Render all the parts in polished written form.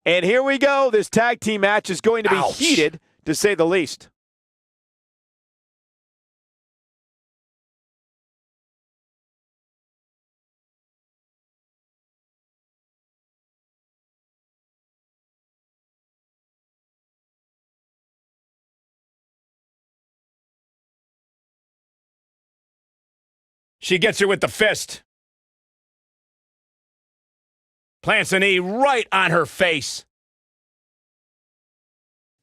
And here we go. This tag team match is going to be heated, to say the least. She gets her with the fist. Plants a knee right on her face.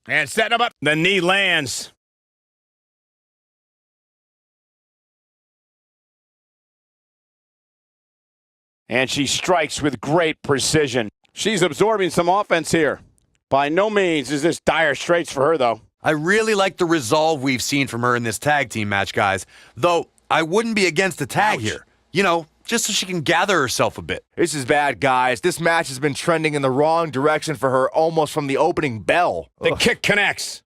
And setting him up. The knee lands. And she strikes with great precision. She's absorbing some offense here. By no means is this dire straits for her, though. I really like the resolve we've seen from her in this tag team match, guys. Though, I wouldn't be against a tag here. You know, just so she can gather herself a bit. This is bad, guys. This match has been trending in the wrong direction for her almost from the opening bell. The kick connects.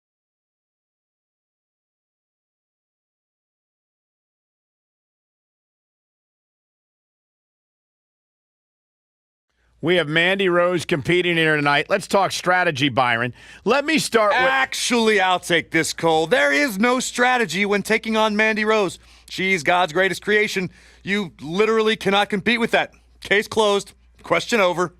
We have Mandy Rose competing here tonight. Let's talk strategy, Byron. Let me start with... Actually, I'll take this, Cole. There is no strategy when taking on Mandy Rose. She's God's greatest creation. You literally cannot compete with that. Case closed. Question over.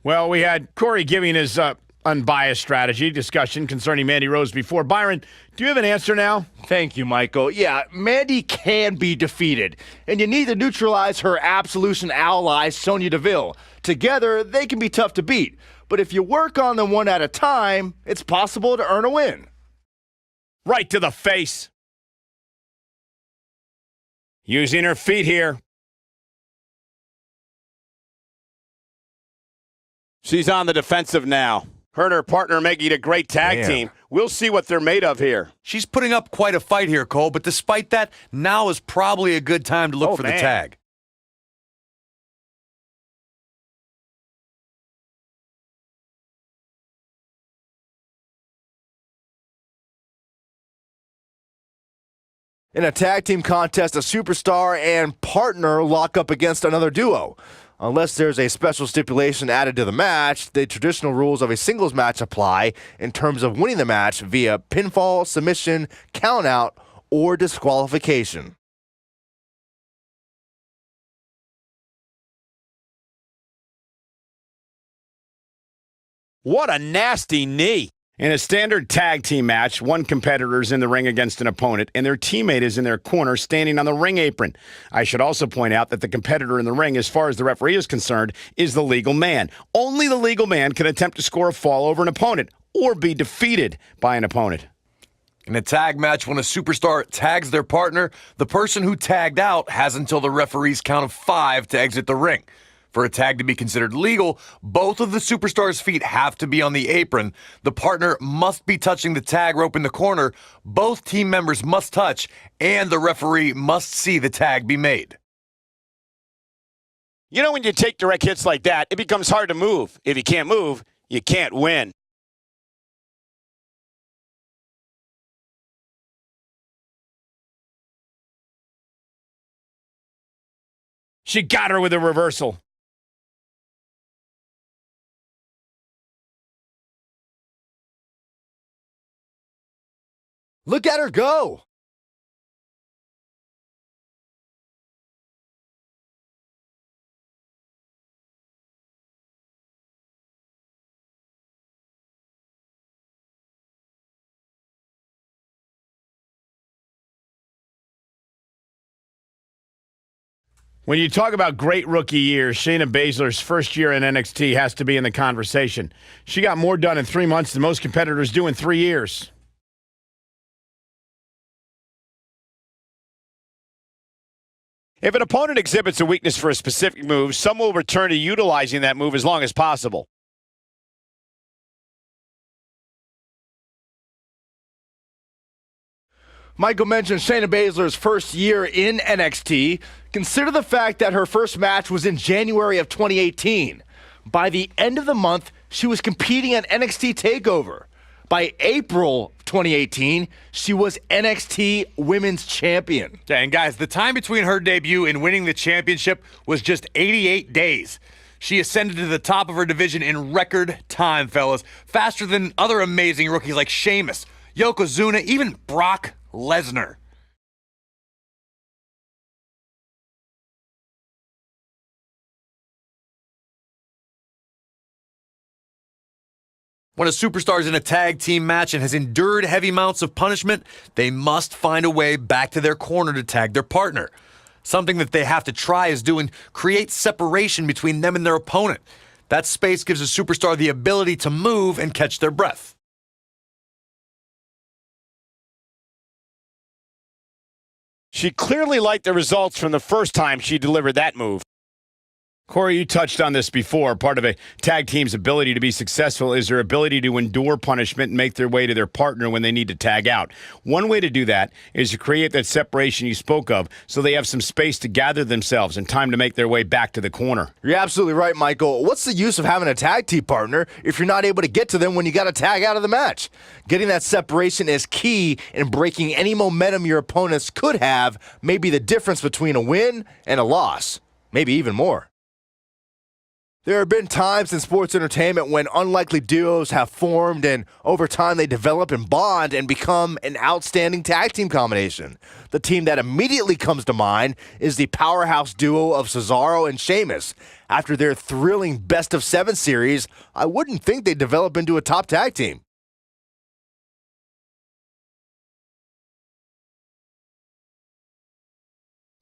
Well, we had Corey giving his unbiased strategy discussion concerning Mandy Rose before. Byron, do you have an answer now? Thank you, Michael. Yeah, Mandy can be defeated, and you need to neutralize her Absolution ally, Sonya Deville. Together, they can be tough to beat, but if you work on them one at a time, it's possible to earn a win. Right to the face. Using her feet here. She's on the defensive now. Her and her partner making a great tag team. We'll see what they're made of here. She's putting up quite a fight here, Cole, but despite that, now is probably a good time to look for the tag. In a tag team contest, a superstar and partner lock up against another duo. Unless there's a special stipulation added to the match, the traditional rules of a singles match apply in terms of winning the match via pinfall, submission, countout, or disqualification. What a nasty knee. In a standard tag team match, one competitor is in the ring against an opponent, and their teammate is in their corner standing on the ring apron. I should also point out that the competitor in the ring, as far as the referee is concerned, is the legal man. Only the legal man can attempt to score a fall over an opponent or be defeated by an opponent. In a tag match, when a superstar tags their partner, the person who tagged out has until the referee's count of 5 to exit the ring. For a tag to be considered legal, both of the superstar's feet have to be on the apron. The partner must be touching the tag rope in the corner. Both team members must touch, and the referee must see the tag be made. You know, when you take direct hits like that, it becomes hard to move. If you can't move, you can't win. She got her with a reversal. Look at her go! When you talk about great rookie years, Shayna Baszler's first year in NXT has to be in the conversation. She got more done in 3 months than most competitors do in 3 years. If an opponent exhibits a weakness for a specific move, some will return to utilizing that move as long as possible. Michael mentioned Shayna Baszler's first year in NXT. Consider the fact that her first match was in January of 2018. By the end of the month, she was competing at NXT TakeOver. By April 2018, she was NXT Women's Champion. Yeah, and guys, the time between her debut and winning the championship was just 88 days. She ascended to the top of her division in record time, fellas. Faster than other amazing rookies like Sheamus, Yokozuna, even Brock Lesnar. When a superstar is in a tag team match and has endured heavy amounts of punishment, they must find a way back to their corner to tag their partner. Something that they have to try is do and create separation between them and their opponent. That space gives a superstar the ability to move and catch their breath. She clearly liked the results from the first time she delivered that move. Corey, you touched on this before. Part of a tag team's ability to be successful is their ability to endure punishment and make their way to their partner when they need to tag out. One way to do that is to create that separation you spoke of so they have some space to gather themselves and time to make their way back to the corner. You're absolutely right, Michael. What's the use of having a tag team partner if you're not able to get to them when you got to tag out of the match? Getting that separation is key in breaking any momentum your opponents could have, maybe the difference between a win and a loss, maybe even more. There have been times in sports entertainment when unlikely duos have formed and over time they develop and bond and become an outstanding tag team combination. The team that immediately comes to mind is the powerhouse duo of Cesaro and Sheamus. After their thrilling Best of 7 series, I wouldn't think they'd develop into a top tag team.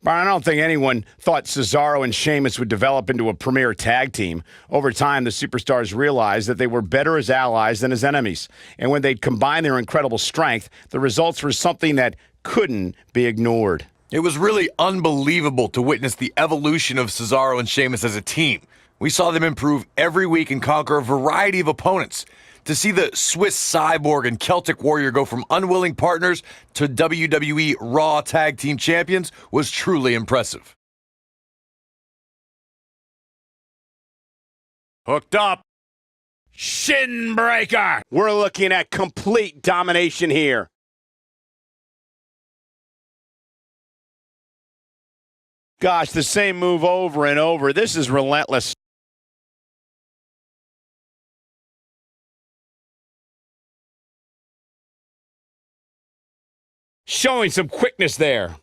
But I don't think anyone thought Cesaro and Sheamus would develop into a premier tag team. Over time, the superstars realized that they were better as allies than as enemies. And when they'd combine their incredible strength, the results were something that couldn't be ignored. It was really unbelievable to witness the evolution of Cesaro and Sheamus as a team. We saw them improve every week and conquer a variety of opponents. To see the Swiss Cyborg and Celtic Warrior go from unwilling partners to WWE Raw Tag Team Champions was truly impressive. Hooked up. Shin breaker. We're looking at complete domination here. Gosh, the same move over and over. This is relentless. Showing some quickness there.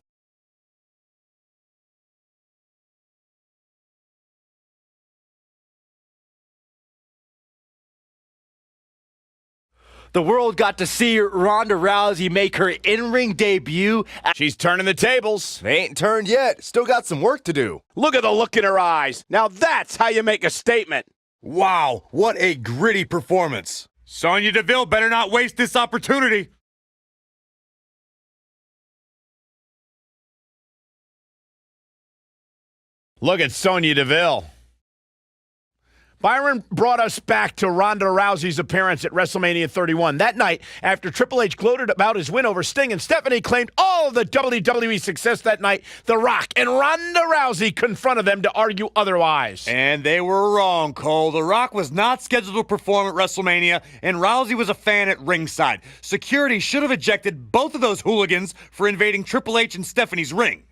The world got to see Ronda Rousey make her in-ring debut. She's turning the tables. They ain't turned yet. Still got some work to do. Look at the look in her eyes. Now that's how you make a statement. Wow, what a gritty performance. Sonya Deville better not waste this opportunity. Look at Sonya Deville. Byron brought us back to Ronda Rousey's appearance at WrestleMania 31. That night, after Triple H gloated about his win over Sting and Stephanie claimed all of the WWE success that night, The Rock and Ronda Rousey confronted them to argue otherwise. And they were wrong, Cole. The Rock was not scheduled to perform at WrestleMania, and Rousey was a fan at ringside. Security should have ejected both of those hooligans for invading Triple H and Stephanie's ring.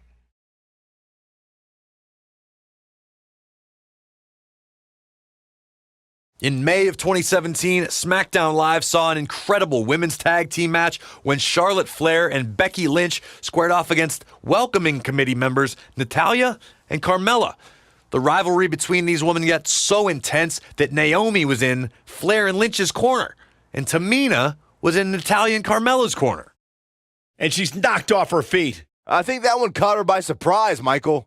In May of 2017, SmackDown Live saw an incredible women's tag team match when Charlotte Flair and Becky Lynch squared off against welcoming committee members Natalya and Carmella. The rivalry between these women got so intense that Naomi was in Flair and Lynch's corner, and Tamina was in Natalya and Carmella's corner. And she's knocked off her feet. I think that one caught her by surprise, Michael.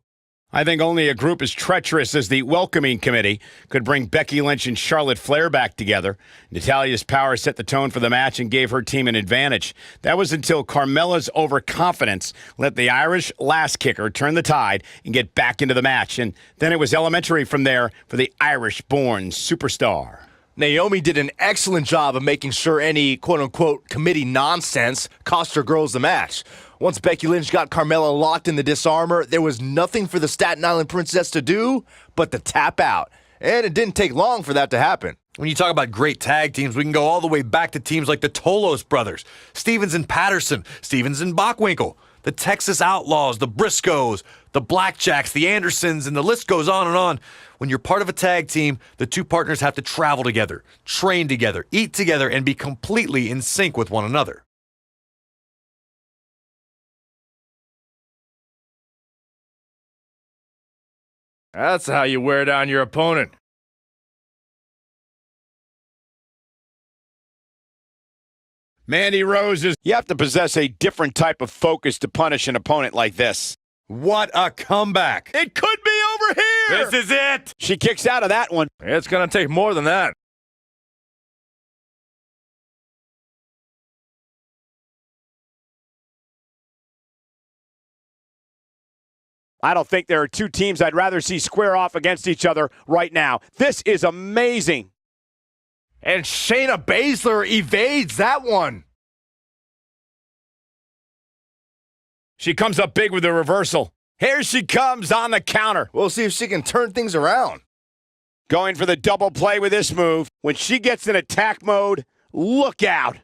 I think only a group as treacherous as the welcoming committee could bring Becky Lynch and Charlotte Flair back together. Natalya's power set the tone for the match and gave her team an advantage. That was until Carmella's overconfidence let the Irish lass kicker turn the tide and get back into the match. And then it was elementary from there for the Irish-born superstar. Naomi did an excellent job of making sure any quote-unquote committee nonsense cost her girls the match. Once Becky Lynch got Carmella locked in the disarmor, there was nothing for the Staten Island Princess to do but to tap out. And it didn't take long for that to happen. When you talk about great tag teams, we can go all the way back to teams like the Tolos brothers, Stevens and Patterson, Stevens and Bockwinkel, the Texas Outlaws, the Briscoes, the Blackjacks, the Andersons, and the list goes on and on. When you're part of a tag team, the two partners have to travel together, train together, eat together, and be completely in sync with one another. That's how you wear down your opponent. Mandy Rose is. You have to possess a different type of focus to punish an opponent like this. What a comeback! It could be over here! This is it! She kicks out of that one. It's going to take more than that. I don't think there are two teams I'd rather see square off against each other right now. This is amazing. And Shayna Baszler evades that one. She comes up big with a reversal. Here she comes on the counter. We'll see if she can turn things around. Going for the double play with this move. When she gets in attack mode, look out.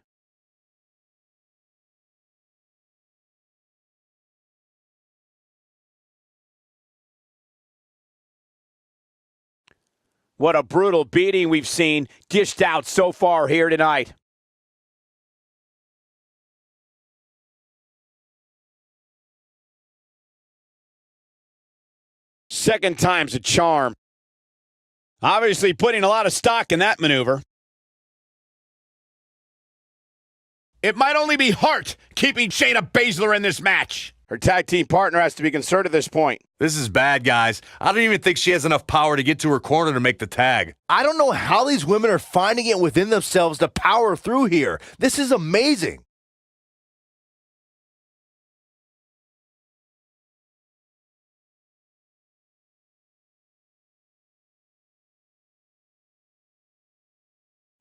What a brutal beating we've seen dished out so far here tonight. Second time's a charm. Obviously putting a lot of stock in that maneuver. It might only be Hart keeping Shayna Baszler in this match. Her tag team partner has to be concerned at this point. This is bad, guys. I don't even think she has enough power to get to her corner to make the tag. I don't know how these women are finding it within themselves to power through here. This is amazing.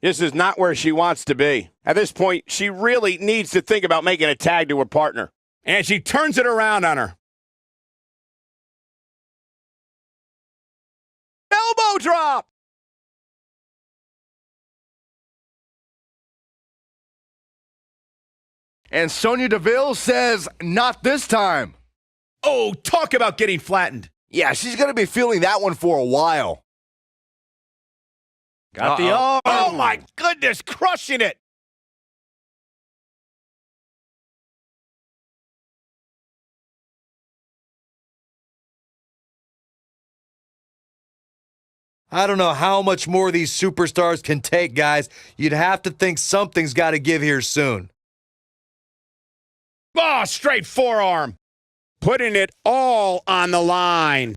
This is not where she wants to be. At this point, she really needs to think about making a tag to her partner. And she turns it around on her. Elbow drop! And Sonya Deville says, not this time. Oh, talk about getting flattened. Yeah, she's going to be feeling that one for a while. Got the arm. Oh, my goodness, crushing it. I don't know how much more these superstars can take, guys. You'd have to think something's got to give here soon. Oh, straight forearm. Putting it all on the line.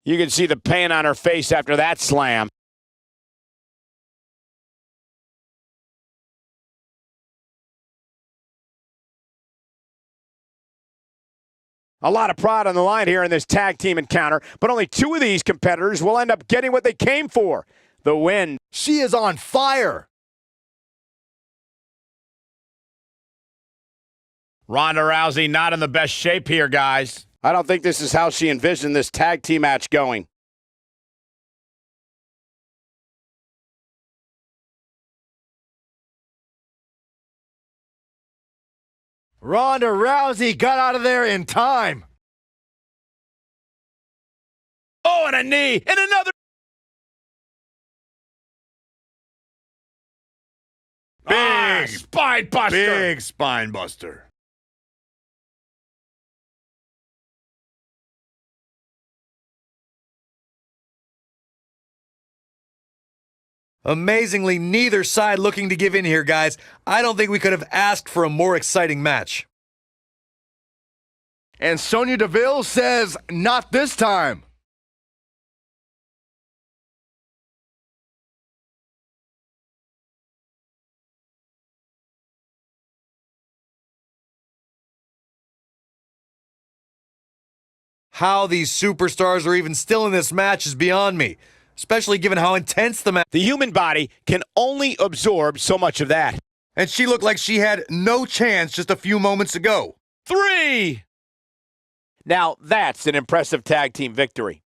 You can see the pain on her face after that slam. A lot of pride on the line here in this tag team encounter, but only two of these competitors will end up getting what they came for, the win. She is on fire. Ronda Rousey not in the best shape here, guys. I don't think this is how she envisioned this tag team match going. Ronda Rousey got out of there in time. Oh, and a knee, and another. Big spine buster. Big spine buster. Amazingly, neither side looking to give in here, guys. I don't think we could have asked for a more exciting match. And Sonya Deville says, not this time. How these superstars are even still in this match is beyond me, especially given how intense the match. The human body can only absorb so much of that. And she looked like she had no chance just a few moments ago. 3. Now that's an impressive tag team victory.